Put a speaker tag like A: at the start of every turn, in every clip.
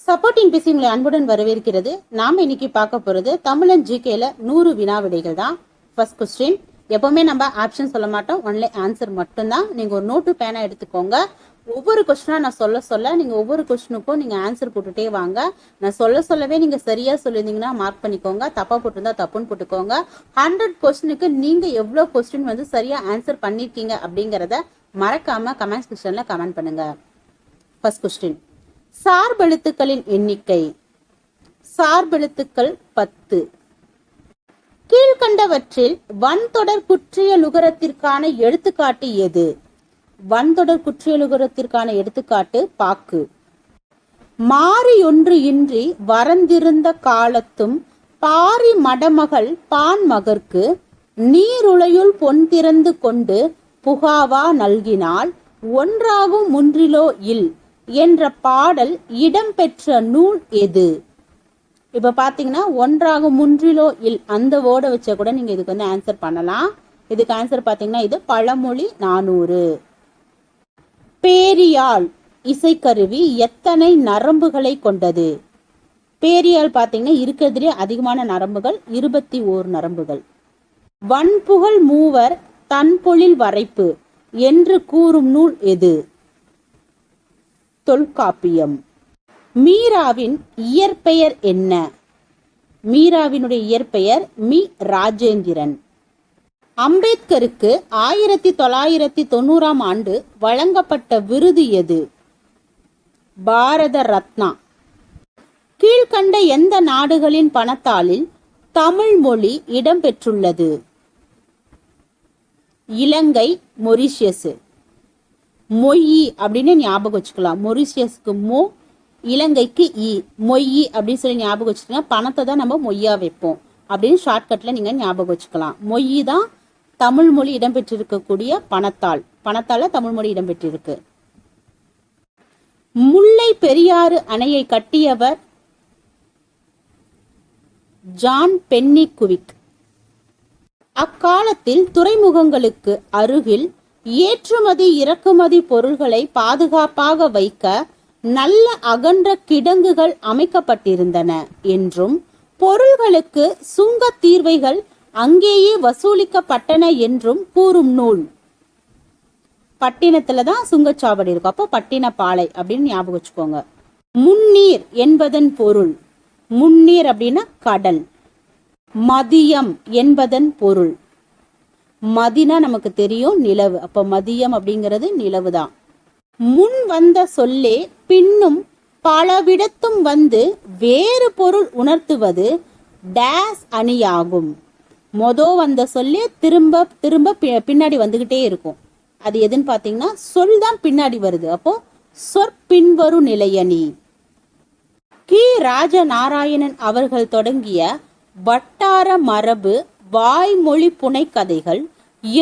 A: Supporting PC உங்களை அன்புடன் வரவேற்கிறது. நாம இன்னைக்கு பார்க்க போறது தமிழன் ஜிகேல 100 வினா விடைகள் தான். First question. எப்பவுமே நம்ம ஆப்ஷன் சொல்ல மாட்டோம், ஒன்லி ஆன்சர் மட்டும்தான். நீங்க ஒரு நோட்டு பேனா எடுத்துக்கோங்க. ஒவ்வொரு கொஸ்டினா நான் சொல்ல நீங்க ஒவ்வொரு கொஸ்டினுக்கும் நீங்க ஆன்சர் போட்டுட்டே வாங்க. நான் சொல்லவே நீங்க சரியா சொல்லியிருந்தீங்கன்னா மார்க் பண்ணிக்கோங்க, தப்பா போட்டிருந்தா தப்புன்னு போட்டுக்கோங்க. 100 கொஸ்டினுக்கு நீங்க எவ்வளவு கொஸ்டின் சரியா ஆன்சர் பண்ணிருக்கீங்க அப்படிங்கறத மறக்காம கமெண்ட் செக்ஷன்ல கமெண்ட் பண்ணுங்க. First question. சார்பெழுத்துக்களின் எண்ணிக்கை. சார்பெழுத்துக்கள் 10. கீழ்கண்டவற்றில் வன்தொடர் குற்றியலுகரத்திற்கான எடுத்துக்காட்டு எது? வன்தொடர் குற்றியலுகரத்திற்கான எடுத்துக்காட்டு பாக்கு. மாறியொன்று இன்றி வரந்திருந்த காலத்தும் பாரி மடமகள் பான்மகற்கு நீருளையுள் பொன் திறந்து கொண்டு புகாவா நல்கினால் ஒன்றாகும் முன்றிலோ இல் என்ற பாடல் இடம்பெற்ற நூல் எது? இப்ப பாத்தீங்கன்னா ஒன்றாகும் முன்றிலோ இல் அந்த வேர்டை வச்ச கூட நீங்க இதுக்கு ஆன்சர் பண்ணலாம். இதுக்கு ஆன்சர் பாத்தீங்கன்னா இது பழமொழி 400. பேரியாழ் இசைக்கருவி எத்தனை நரம்புகளை கொண்டது? பேரியாழ் பாத்தீங்கன்னா இருக்கிறதுலே அதிகமான நரம்புகள் 21 நரம்புகள். வன்புகழ் மூவர் தன்பொழில் வரைப்பு என்று கூறும் நூல் எது? தொல்காப்பியம். மீராவின் இயற்பெயர் என்ன? மீராவினுடைய இயற்பெயர் மீ ராஜேந்திரன். அம்பேத்கருக்கு 1990ஆம் ஆண்டு வழங்கப்பட்ட விருது எது? பாரத ரத்னா. கீழ்கண்ட எந்த நாடுகளின் பணத்தாளில் தமிழ் மொழி இடம்பெற்றுள்ளது? இலங்கை, மொரிஷியஸ். மொய்யி அப்படின்னு ஞாபகம் வச்சுக்கலாம். மொரிஷியஸ்க்கு மோ, இலங்கைக்கு இ. மொய்யி அப்படின்னு சொல்லி ஞாபகம் வச்சுக்கோங்க. பணத்தை தான் நம்ம மொய்யா வைப்போம் அப்படின்னு ஷார்ட்கட்ல நீங்க ஞாபகம் வச்சுக்கலாம். மொய்யி தான் தமிழ் மொழி இடம்பெற்றிருக்கக்கூடிய பணத்தாள். பணத்தால தமிழ் மொழி இடம்பெற்றிருக்கு. முல்லை பெரியாறு அணையை கட்டியவர் ஜான் பென்னி குவிக். அக்காலத்தில் துறைமுகங்களுக்கு அருகில் ஏற்றுமதி இறக்குமதி பொருள்களை பாதுகாப்பாக வைக்க நல்ல அகன்ற கிடங்குகள் அமைக்கப்பட்டிருந்தன என்றும் பொருள்களுக்கு சுங்க தீர்வைகள் அங்கேயே வசூலிக்கப்பட்டன என்றும் கூறும் நூல். பட்டினத்துலதான் சுங்கச்சாவடி இருக்கும், அப்போ பட்டினப்பாலை அப்படின்னு ஞாபகம் வச்சுக்கோங்க. முன்னீர் என்பதன் பொருள். முன்னீர் அப்படின்னா கடல். மதியம் என்பதன் பொருள். மதினா நமக்கு தெரியும் நிலவு, அப்ப மதியம் அப்படிங்கிறது நிலவு தான். முன் வந்த சொல்லே பின்னும் பலவிடத்தும் வந்து வேறு பொருள் உணர்த்துவது டேஸ் அணியாகும். வந்த சொல்லே திரும்ப திரும்ப பின்னாடி வந்துகிட்டே இருக்கும். அது எதுன்னு பாத்தீங்கன்னா சொல் தான் பின்னாடி வருது, அப்போ சொற்பின்வரும் நிலையணி. கி ராஜநாராயணன் அவர்கள் தொடங்கிய வட்டார மரபு வாய்மொழி புனைக்கதைகள்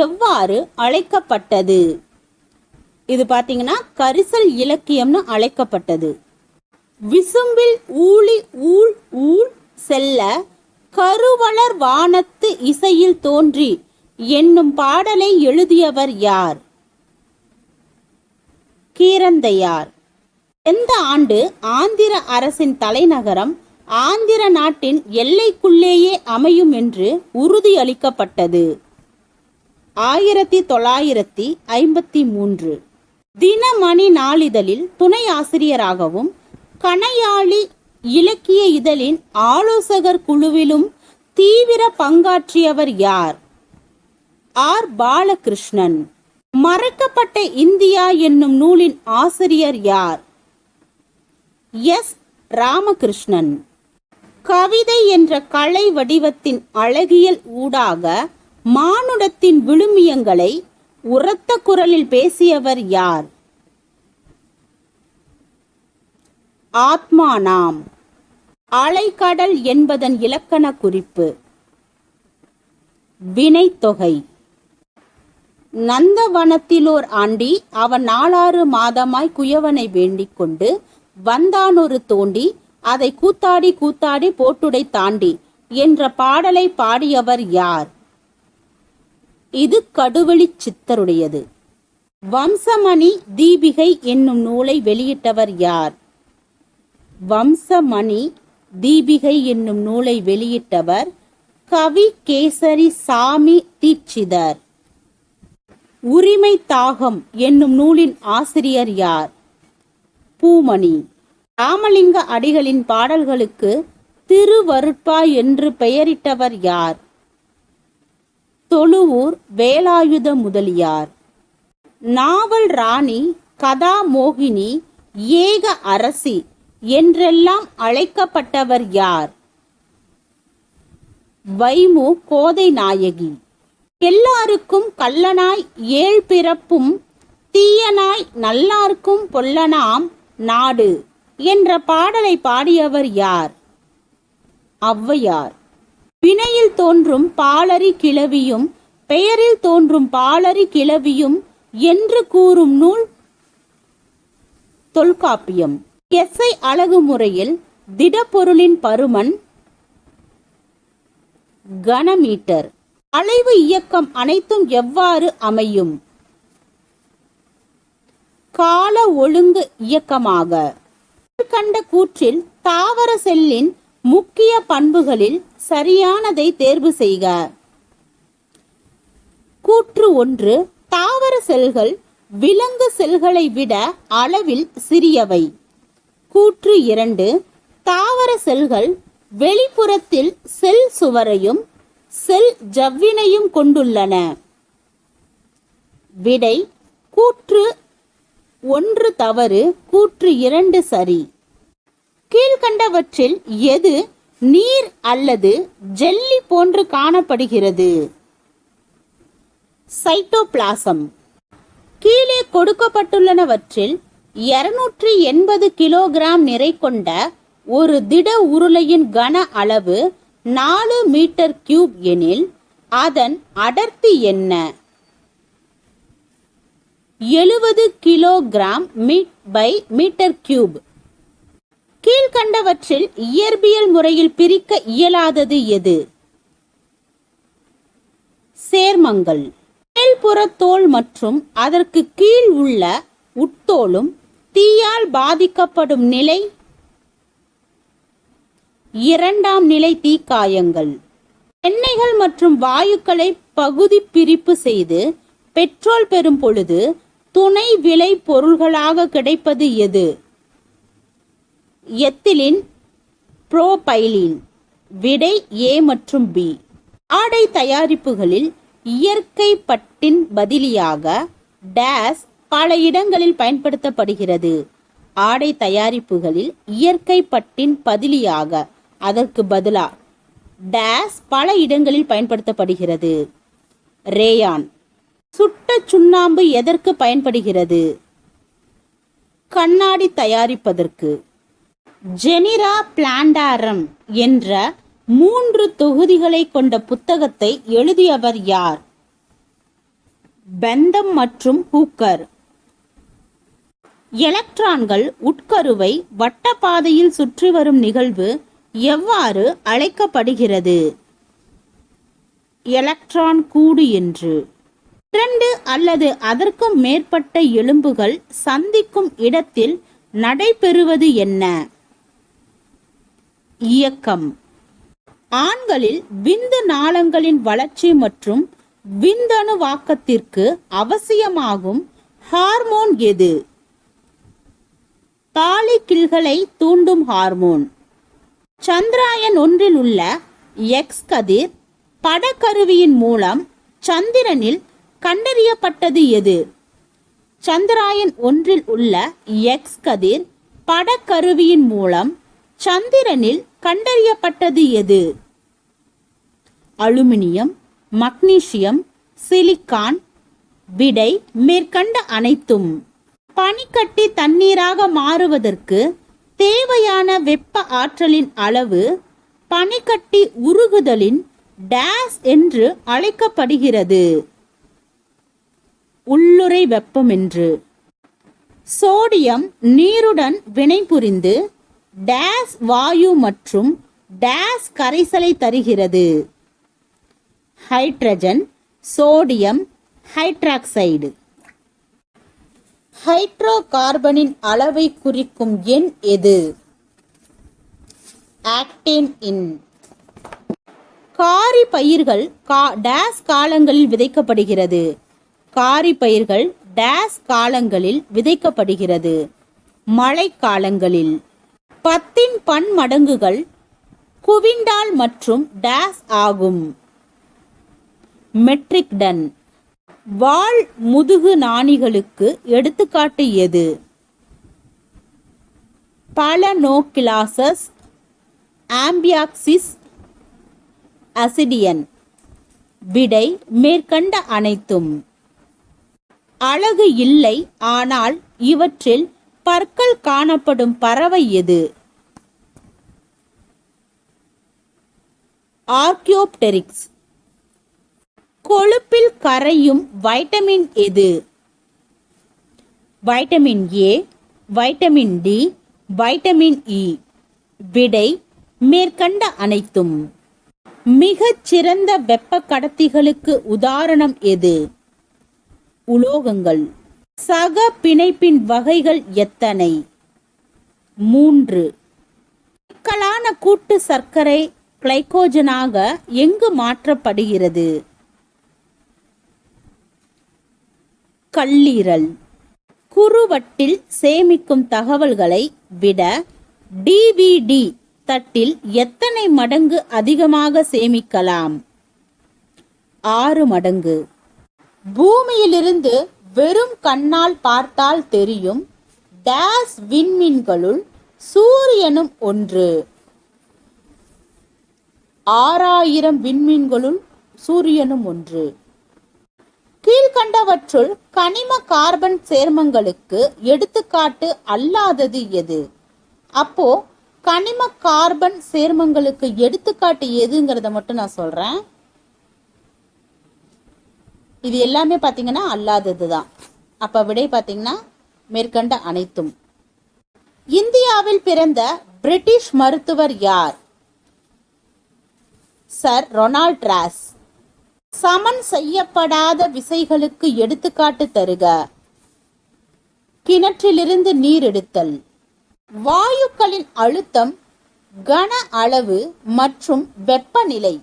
A: எவ்வாறு அழைக்கப்பட்டது? இது பாத்தீங்கன்னா கரிசல் இலக்கியம்னு அழைக்கப்பட்டது. விசும்பில் ஊழி ஊழ் ஊழ் செல்ல கருவளர் வானத்து இசையில் தோன்றி என்னும் பாடலை எழுதியவர் யார்? கீரந்தையார். எந்த ஆண்டு ஆந்திர அரசின் தலைநகரம் ஆந்திர நாட்டின் எல்லைக்குள்ளேயே அமையும் என்று உறுதியளிக்கப்பட்டது? 1953. தினமணி நாளிதழில் துணை ஆசிரியராகவும் கணையாளி இலக்கிய இதழின் ஆலோசகர் குழுவிலும் தீவிர பங்காற்றியவர் யார்? ஆர் பாலகிருஷ்ணன். மறைக்கப்பட்ட இந்தியா என்னும் நூலின் ஆசிரியர் யார்? எஸ் ராமகிருஷ்ணன். கவிதை என்ற கலை வடிவத்தின் அழகியல் ஊடாக மானுடத்தின் விழுமியங்களை உரத்த குரலில் பேசியவர் யார்? ஆத்மானாம். அலைக்கடல் என்பதன் இலக்கண குறிப்பு. வினைத்தொகை. நந்தவனத்திலோர் ஆண்டி அவன் 4 மாதமாய் குயவனை வேண்டிக் கொண்டு வந்தானொரு தோண்டி அதை கூத்தாடி கூத்தாடி போட்டுடை தாண்டி என்ற பாடலை பாடியவர் யார்? இது கடுவெளி சித்தருடையது. வம்சமணி தீபிகை என்னும் நூலை வெளியிட்டவர் யார்? வம்சமணி தீபிகை என்னும் நூலை வெளியிட்டவர் கவி கேசரி சாமி தீட்சிதர். உரிமை தாகம் என்னும் நூலின் ஆசிரியர் யார்? பூமணி. ராமலிங்க அடிகளின் பாடல்களுக்கு திருவருட்பா என்று பெயரிட்டவர் யார்? தொழுவூர் வேலாயுத முதலியார். நாவல் ராணி, கதா மோகினி, ஏக அரசி என்றெல்லாம் அழைக்கப்பட்டவர் யார்? வைமு கோதை நாயகி. எல்லாருக்கும் கள்ளனாய் ஏழ் பிறப்பும் தீயனாய் நல்லார்க்கும் பொல்லனாம் நாடு என்ற பாடலை பாடியவர் யார்? ஔவையார். வினையில் தோன்றும் பாலரி கிளவியும் பெயரில் தோன்றும் பாலரி கிளவியும் என்று கூறும் நூல் தொல்காப்பியம். எஸ்ஐ அலகு முறையில் திடப்பொருளின் பருமன் கனமீட்டர். அலைவு இயக்கம் அனைத்தும் எவ்வாறு அமையும்? கால ஒழுங்கு இயக்கமாக. கண்ட கூற்றில் தாவர செல்லின் முக்கிய பண்புகளில் சரியானதை தேர்வு செய்க. கூற்று 1, தாவர செல்கள் விலங்கு செல்களை விட அளவில் சிறியவை. கூற்று 2, தாவர செல்கள் வெளிப்புறத்தில் செல் சுவரையும் செல் ஜவ்வினையும் கொண்டுள்ளன. விடை கூற்று 1 தவறு, கூற்று 2 சரி. கீழ்கண்டவற்றில் எது நீர் அல்லது ஜெல்லி போன்று காணப்படுகிறது? சைட்டோபிளாசம். கீழே கொடுக்கப்பட்டுள்ளனவற்றில் 280 கிலோகிராம் நிறை கொண்ட ஒரு திட உருளையின் கன அளவு 4 மீட்டர் கியூப் எனில் அதன் அடர்த்தி என்ன? 70 கிலோகிராம் பை மீட்டர் கியூப். கீழ்கண்டவற்றில் இயற்பியல் முறையில் பிரிக்க இயலாதது எது? சேர்மங்கள். மேல்புற தோல் மற்றும் அதற்கு கீழ் உள்ள உட்தோலும் தீயால் பாதிக்கப்படும் நிலை 2ஆம் நிலை தீக்காயங்கள். எண்ணெய்கள் மற்றும் வாயுக்களை பகுதி பிரிப்பு செய்து பெட்ரோல் பெறும் பொழுது துணை விளை பொருள்களாக கிடைப்பது எது? எத்திலின், புரோபைலீன். விடை A மற்றும் B. ஆடை தயாரிப்புகளில் இயற்கை பட்டின் பதிலியாக டேஸ் பல இடங்களில் பயன்படுத்தப்படுகிறது. ஆடை தயாரிப்புகளில் இயற்கை பட்டின் பதிலியாக அதற்கு பதிலா டேஸ் பல இடங்களில் பயன்படுத்தப்படுகிறது. ரேயான். சுட்ட சுண்ணாம்பு எதற்கு பயன்படுகிறது? கண்ணாடி தயாரிப்பதற்கு. ஜெனிரா பிளான்டாரம் என்ற 3 தொகுதிகளை கொண்ட புத்தகத்தை எழுதியவர் யார்? பெந்தம் மற்றும் ஹூக்கர். எலக்ட்ரான்கள் உட்கருவை வட்டப்பாதையில் சுற்றி வரும் நிகழ்வு எவ்வாறு அழைக்கப்படுகிறது? எலக்ட்ரான் கூடு என்று. 2 அல்லது அதற்கும் மேற்பட்ட எலும்புகள் சந்திக்கும் இடத்தில் நடைபெறுவது என்ன? இயக்கம். ஆண்களில் விந்து நாளங்களின் வளர்ச்சி மற்றும் விந்தணுவாக்கத்திற்கு அவசியமாகும் ஹார்மோன் எது? பாலிகில்களை தூண்டும் ஹார்மோன். சந்திராயன் 1 உள்ள எக்ஸ் கதிர் படக்கருவியின் மூலம் சந்திரனில் கண்டறியப்பட்டது எது? சந்திராயன் 1 உள்ள எக்ஸ் கதிர் படக்கருவியின் மூலம் சந்திரனில் கண்டறியப்பட்டது எது? Aluminium, magnesium, silicon. விடை மேற்கண்ட அனைத்தும். பனிக்கட்டி தண்ணீராக மாறுவதற்கு தேவையான வெப்ப ஆற்றலின் அளவு பனிக்கட்டி உருகுதலின் டேஸ் என்று அழைக்கப்படுகிறது. உள்ளுறை வெப்பம் என்று. சோடியம் நீருடன் வினைபுரிந்து டேஸ் வாயு மற்றும் டேஸ் கரைசலை தருகிறது. Hydrogen, sodium hydroxide. ஹைட்ரோ கார்பனின் அளவை குறிக்கும் எண் எது? ஆக்டேன் இன். காரி பயிர்கள் டேஸ் காலங்களில் விதைக்கப்படுகிறது. காரி பயிர்கள் டேஸ் காலங்களில் விதைக்கப்படுகிறது. மழை காலங்களில். 10 பன்மடங்குகள் குவிண்டால் மற்றும் டேஸ் ஆகும். Metric ton. வாள் முதுகு நாணிகளுக்கு எடுத்துக்காட்டு எது? Balanoglossus, amphioxus, ascidian. விடை மேற்கண்ட அனைத்தும். அலகு இல்லை, ஆனால் இவற்றில் பற்கள் காணப்படும் பறவை எது? ஆர்க்கியோப்டெரிக்ஸ். கொழுப்பில் கரையும் வைட்டமின் எது? Vitamin A, vitamin D, vitamin E. விடை மேற்கண்ட அனைத்தும். மிகச் சிறந்த வெப்ப கடத்திகளுக்கு உதாரணம் எது? உலோகங்கள். சக பிணைப்பின் வகைகள் எத்தனை? 3. சிக்கலான கூட்டு சர்க்கரை கிளைகோஜனாக எங்கு மாற்றப்படுகிறது? கல்லீரல். குறுவட்டில் சேமிக்கும் தகவல்களை விட டிவிடி தட்டில் எத்தனை மடங்கு அதிகமாக சேமிக்கலாம்? 6 மடங்கு. பூமியிலிருந்து வெறும் கண்ணால் பார்த்தால் தெரியும் டேஸ் விண்மீன்களுள் சூரியனும் ஒன்று. 6000 விண்மீன்களுள் சூரியனும் ஒன்று. கீழ்கண்டவற்றுள் கனிம கார்பன் சேர்மங்களுக்கு எடுத்துக்காட்டு அல்லாதது எது? அப்போ கனிம கார்பன் சேர்மங்களுக்கு எடுத்துக்காட்டு எதுங்கிறத மட்டும் நான் சொல்றேன். இது எல்லாமே பாத்தீங்கன்னா அல்லாததுதான். அப்ப விடை பாத்தீங்கன்னா மேற்கண்ட அனைத்தும். இந்தியாவில் பிறந்த பிரிட்டிஷ் மருத்துவர் யார்? Sir Ronald Ross. சமன் செய்யப்படாத விசைகளுக்கு எடுத்துக்காட்டு தருக. கிணற்றிலிருந்து நீர் எடுத்தல். வாயுக்களின் அழுத்தம், கன அளவு மற்றும் வெப்பநிலை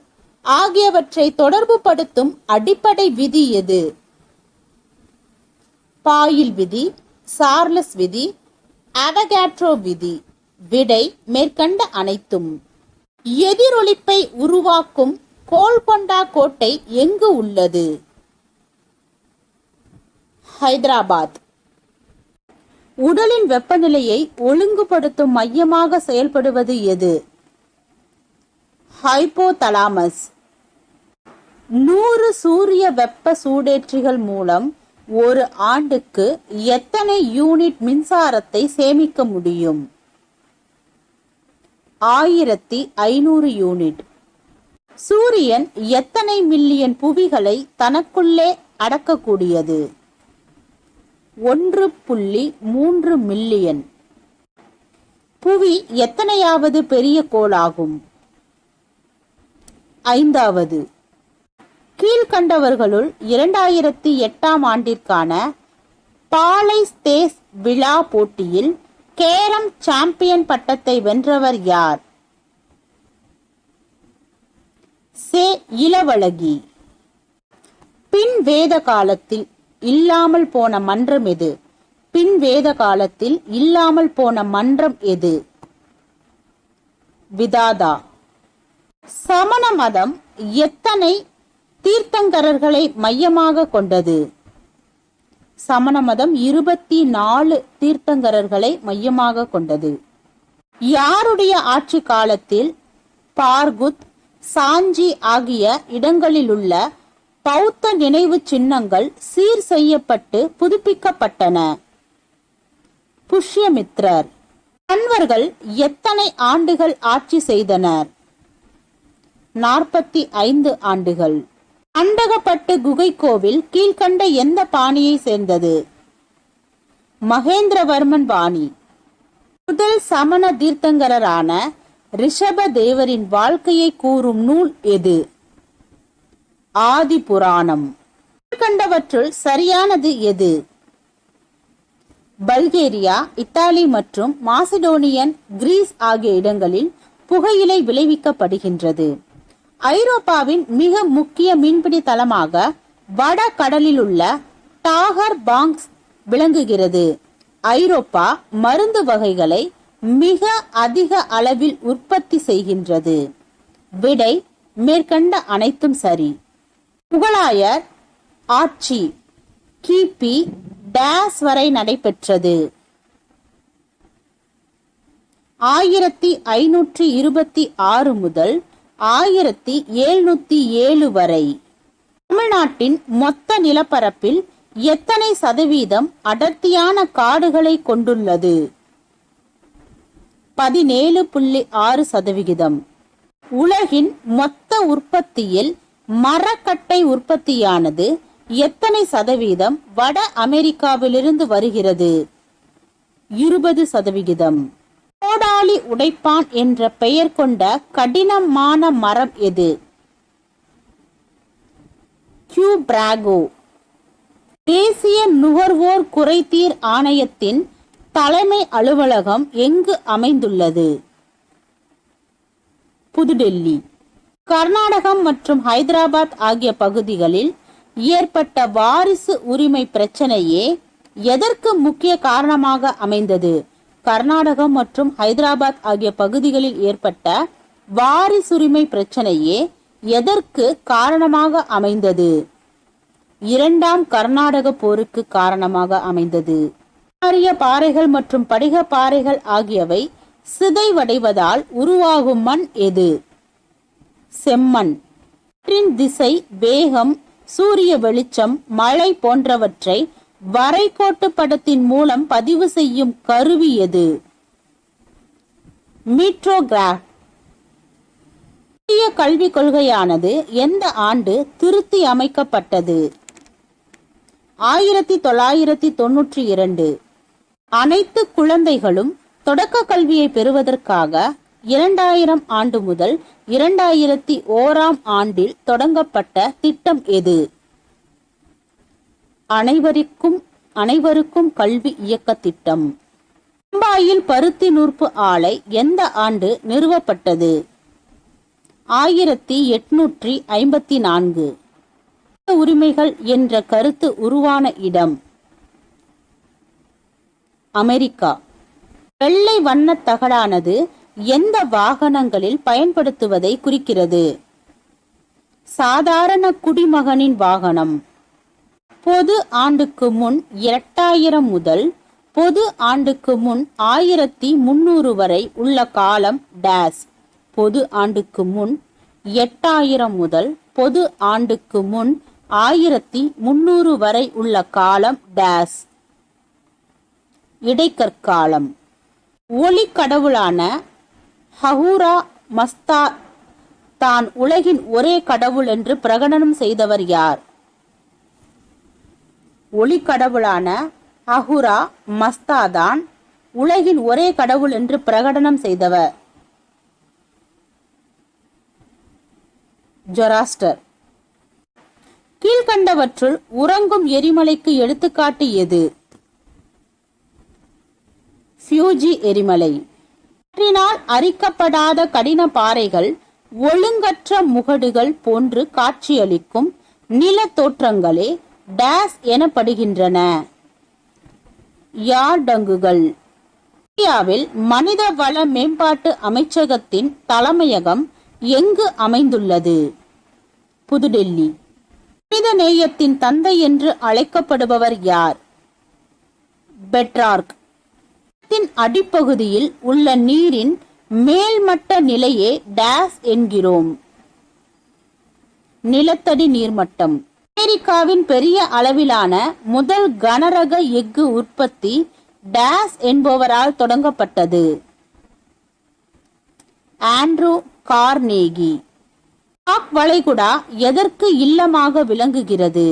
A: ஆகியவற்றை தொடர்புபடுத்தும் அடிப்படை விதி எது? பாயில் விதி, சார்லஸ் விதி, அவகாட்ரோ விதி. விடை மேற்கண்ட அனைத்தும். எதிரொலிப்பை உருவாக்கும் கோல்கொண்டா கோட்டை எங்கு உள்ளது? ஹைதராபாத். உடலின் வெப்பநிலையை ஒழுங்குபடுத்தும் மையமாக செயல்படுவது எது? ஹைபோதலாமஸ். 100 சூரிய வெப்ப சூடேற்றிகள் மூலம் ஒரு ஆண்டுக்கு எத்தனை யூனிட் மின்சாரத்தை சேமிக்க முடியும்? 1500 யூனிட். சூரியன் எத்தனை மில்லியன் புவிகளை தனக்குள்ளே அடக்கக்கூடியது? 1.3 மில்லியன். புவி எத்தனையாவது பெரிய கோளாகும்? 5வது. கீழ்கண்டவர்களுள் 2008ஆம் ஆண்டிற்கான பாலை ஸ்தேஸ் விழா போட்டியில் கேரம் சாம்பியன் பட்டத்தை வென்றவர் யார்? சே இளவழகி. பின் வேத காலத்தில் இல்லாமல் போன மன்றம் எது? பின் வேத காலத்தில் இல்லாமல் போன மன்றம் எது? விதாதா. சமண மதம் எத்தனை தீர்த்தங்கரர்களை மையமாக கொண்டது? சமண மதம் 24 தீர்த்தங்கரர்களை மையமாக கொண்டது. யாருடைய ஆட்சி காலத்தில் பார்குத், சாஞ்சி ஆகிய இடங்களிலுள்ள பௌத்த நினைவு சின்னங்கள் சீர் செய்யப்பட்டு புதுப்பிக்கப்பட்டன? புஷ்யமித்ரர். கண்வர்கள் எத்தனை ஆண்டுகள் ஆட்சி செய்தனர்? 45 ஆண்டுகள். அண்டகப்பட்டு குகை கோவில் கீழ்கண்ட எந்த பாணியை சேர்ந்தது? மகேந்திரவர்மன் பாணி. முதல் சமண தீர்த்தங்கரரான ரிஷப தேவரின் வாழ்க்கையை கூறும் நூல் எது? ஆதி புராணம். கீழ்கண்டவற்றுள் சரியானது எது? பல்கேரியா, இத்தாலி மற்றும் மாசிடோனியன் கிரீஸ் ஆகிய இடங்களில் புகையிலை விளைவிக்கப்படுகின்றது. ஐரோப்பாவின் மிக முக்கிய மீன்பிடி தளமாக வட கடலில் உள்ள டாகர் பாங்க்ஸ் விளங்குகிறது. ஐரோப்பா மருந்து வகைகளை மிக அதிக அளவில் உற்பத்தி செய்கின்றது. விடை மேற்கண்ட அனைத்தும் சரி. முகலாயர் ஆட்சி கிபி டேஸ் வரை நடைபெற்றது. 1526 முதல் 1707 வரை. தமிழ்நாட்டின் மொத்த நிலப்பரப்பில் எத்தனை சதவீதம் அடர்த்தியான காடுகளை கொண்டுள்ளது? 17.6%. உலகின் மொத்த உற்பத்தியில் மரக்கட்டை உற்பத்தியானது எத்தனை சதவீதம் வட அமெரிக்காவிலிருந்து வருகிறது? 20%. கோடாலி உடைப்பான் என்ற பெயர் கொண்ட கடினமான மரம் எது? கியூபிராகோ. தேசிய நுகர்வோர் குறைதீர் ஆணையத்தின் தலைமை அலுவலகம் எங்கு அமைந்துள்ளது? புதுடெல்லி. கர்நாடகம் மற்றும் ஹைதராபாத் ஆகிய பகுதிகளில் ஏற்பட்ட வாரிசு உரிமை பிரச்சனையே எதற்கு முக்கிய காரணமாக அமைந்தது? கர்நாடகம் மற்றும் ஹைதராபாத் ஆகிய பகுதிகளில் ஏற்பட்ட வாரிசுரிமை பிரச்சனையே எதற்கு காரணமாக அமைந்தது? இரண்டாம் கர்நாடக போருக்கு காரணமாக அமைந்தது. அரிய பாறைகள் மற்றும் படிக பாறைகள் ஆகியவை சிதைவடைவதால் உருவாகும் மண் எது? செம்மண். திசை, வேகம், சூரிய வெளிச்சம், மழை போன்றவற்றை வரைகோட்டு படத்தின் மூலம் பதிவு செய்யும் கருவி எது? மீட்ரோகிராஃப். புதிய கல்விக் கொள்கையானது எந்த ஆண்டு திருத்தி அமைக்கப்பட்டது? 1992. அனைத்து குழந்தைகளும் தொடக்க கல்வியை பெறுவதற்காக 2000 ஆண்டு முதல் 2001 ஆண்டில் தொடங்கப்பட்ட திட்டம் எது? அனைவருக்கும் கல்வி இயக்க திட்டம். பம்பாயில் பருத்தி நூற்பு ஆலை எந்த ஆண்டு நிறுவப்பட்டது? 1854. உரிமைகள் என்ற கருத்து உருவான இடம்? அமெரிக்கா. வெள்ளை வண்ண தகடானது எந்த வாகனங்களில் பயன்படுத்துவதை குறிக்கிறது? சாதாரண குடிமகனின் வாகனம். பொது ஆண்டுக்கு முன் 2000 முதல் பொது ஆண்டுக்கு முன் 1300 வரை உள்ள காலம் டேஸ். பொது ஆண்டுக்கு முன் 8000 முதல் பொது ஆண்டுக்கு முன் 1300 வரை உள்ள காலம் டேஸ். இடைக்கற்காலம். ஒளி கடவுளான ஹஹுரா மஸ்தா தான் உலகின் ஒரே கடவுள் என்று பிரகடனம் செய்தவர் யார்? ஒளி கடவுளான அஹுரா மஸ்தா தான் உலகின் ஒரே கடவுள் என்று பிரகடனம் செய்தவர். ஜொராஸ்டர். கீழ்கண்டவற்றுள் உறங்கும் எரிமலைக்கு எடுத்துக்காட்டு எது? ஃபியூஜி எரிமலை. காற்றினால் அரிக்கப்படாத கடின பாறைகள் ஒழுங்கற்ற முகடுகள் போன்று காட்சியளிக்கும் நில தோற்றங்களே டேஸ் எனப்படுகின்றன. யார்டங்குகள். இந்தியாவில் மனித வள மேம்பாட்டு அமைச்சகத்தின் தலைமையகம் எங்கு அமைந்துள்ளது? புதுடெல்லி. மனித நேயத்தின் தந்தை என்று அழைக்கப்படுபவர் யார்? பெட்ரார்க். அடிப்பகுதியில் உள்ள நீரின் மேல்மட்ட நிலையே டேஸ் என்கிறோம்? நிலத்தடி நீர்மட்டம். அமெரிக்காவின் பெரிய அளவிலான முதல் கனரக எஃகு உற்பத்தி டேஸ் என்பவரால் தொடங்கப்பட்டது? ஆண்ட்ரூ கார்னேகி. பாக் வளைகுடா எதற்கு இல்லமாக விளங்குகிறது?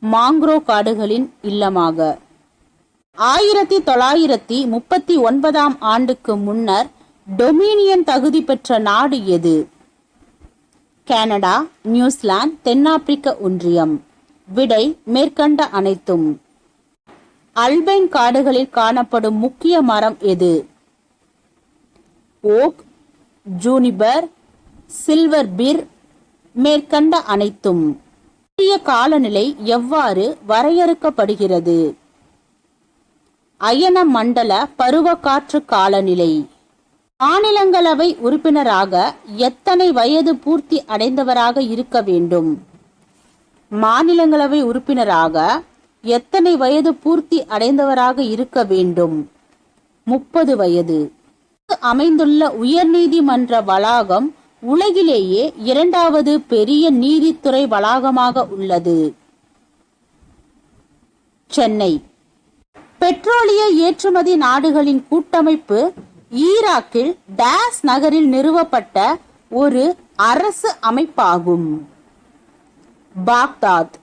A: மாங்க்ரோ காடுகளின் இல்லமாக. 1939 ஆண்டுக்கு முன்னர் டொமினியன் தகுதி பெற்ற நாடு எது? கனடா, நியூசிலாந்து, தென்னாப்பிரிக்க ஒன்றியம். விடை மேற்கண்ட அனைத்தும். அல்பைன் காடுகளில் காணப்படும் முக்கிய மரம் எது? ஓக், ஜூனிபர், சில்வர் பிர், மேற்கண்ட அனைத்தும். சூரிய காலநிலை எவ்வாறு வரையறுக்கப்படுகிறது? அயன மண்டல பருவக்காற்று காலநிலை. மாநிலங்களவை உறுப்பினராக எத்தனை வயது பூர்த்தி அடைந்தவராக இருக்க வேண்டும்? மாநிலங்களவை உறுப்பினராக எத்தனை வயது பூர்த்தி அடைந்தவராக இருக்க வேண்டும்? 30 வயது. அமைந்துள்ள உயர்நீதிமன்ற வளாகம் உலகிலேயே 2வது பெரிய நீதித்துறை வளாகமாக உள்ளது. சென்னை. பெட்ரோலிய ஏற்றுமதி நாடுகளின் கூட்டமைப்பு ஈராக்கில் டாஸ் நகரில் நிறுவப்பட்ட ஒரு அரசு அமைப்பாகும். பாக்தாத்.